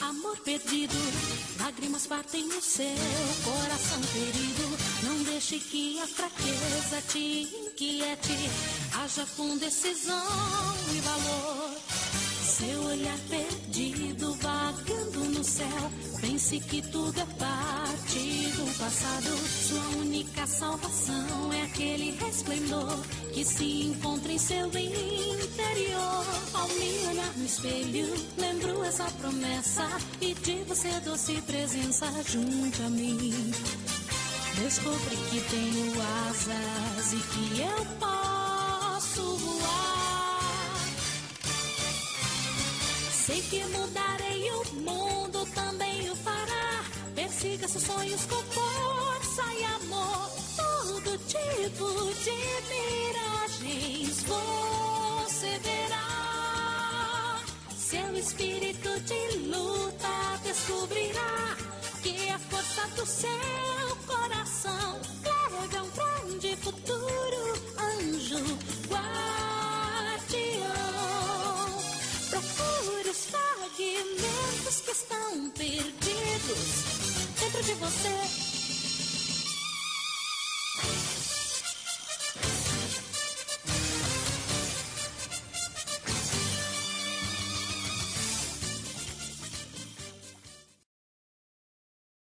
amor perdido, lágrimas partem o seu coração ferido. Não deixe que a fraqueza te inquiete, haja com decisão e valor. Seu olhar perdido, vagando no céu, pense que tudo é parte do passado. Sua única salvação é aquele resplendor que se encontra em seu interior. Ao me olhar no espelho, lembro essa promessa e de você doce presença junto a mim. Descobri que tenho asas e que eu posso voar. Sei que mudarei o mundo, também o fará. Persiga seus sonhos com força e amor. Todo tipo de miragens você verá. Seu espírito de luta descobrirá que a força do seu coração leva um grande futuro, anjo guarda.